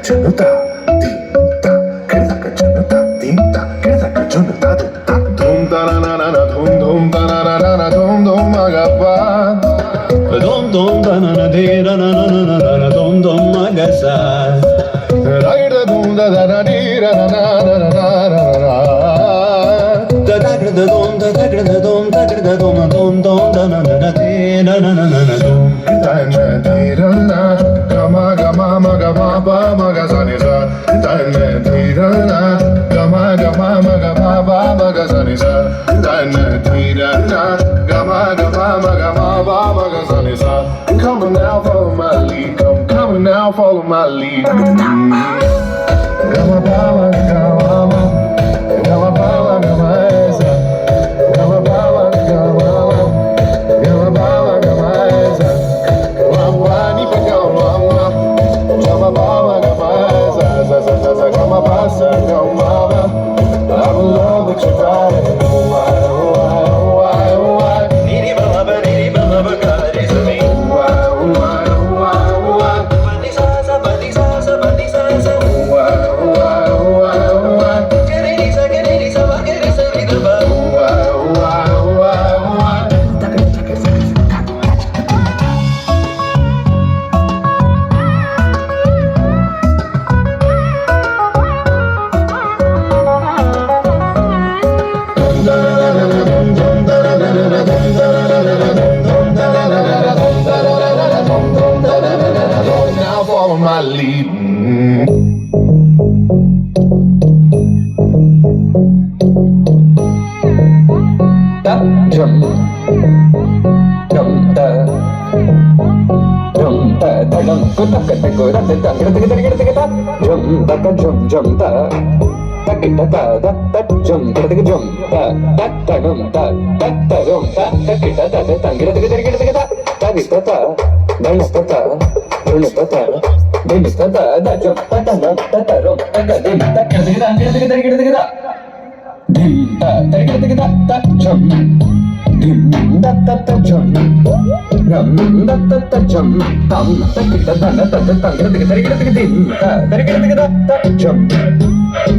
junuta, tinta, kedaka junuta, tinta, kedaka junuta, tinta, dum da na na na na, dum da na na na na, dum magapa, dum da na na de na na na na na na, dum magasa, right da dum da da da de na na na na na na na. Da da da dum da da da dum da da dum dum dum da na na na de na na na na na dum da na de na gama gama ma gama ba ma ga sa ni sa da na de na gama gama ma gama ba ma ga sa ni sa da na de na gama gama ma gama ba ma ga sa ni sa. Come on now, follow my lead. Come on now, follow my lead. Gama ba ma gama ma gama ba ma gama sa gama ba ma gama ma gama ba ma gama sa wa ni pa gama ma gama ba ma gama sa sa sa sa sa gama ba sa gama ma. I will love that you got it. Why niri baba ba ga re sa me. Why pani sa sa pani sa sa pani sa sa. Why now follow my lead. Jump, jump, da, jump, da, da, jump, good, da, good, good, da, da, good, good, good, good, jump, da, da, jump, jump, da, da, da, da, da, da, jump, da, da, jump, da, da, da, jump, da, da, da, jump, da, da, da, da, da, good, good, good, good, da, da, da, da, da, da, da, da, da, jump, da, da, da, da, jump, da, da, dim, da, good, good, good, good, good, good, dim, da, da, good, good, da, jump. Dim da da da jump, ram da da da jump, tam da da da da da da da da da dim da da da da da jump,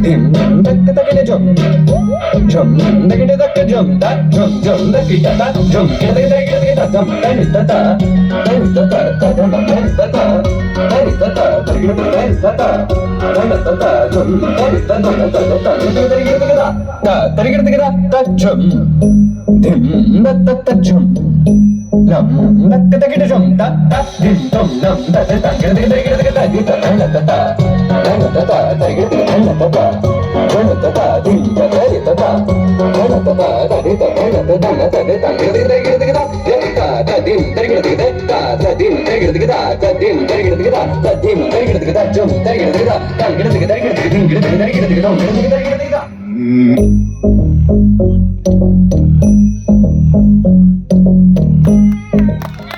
dim da da da da jump, jump da da da jump da jump jump da da da jump da da da da jump da da da da da da jump da da da da da da da jump da da jump. Dim da da da jump, lam da da da jump, da da dim dum dum da da da da da da da da da da dim da da da da jump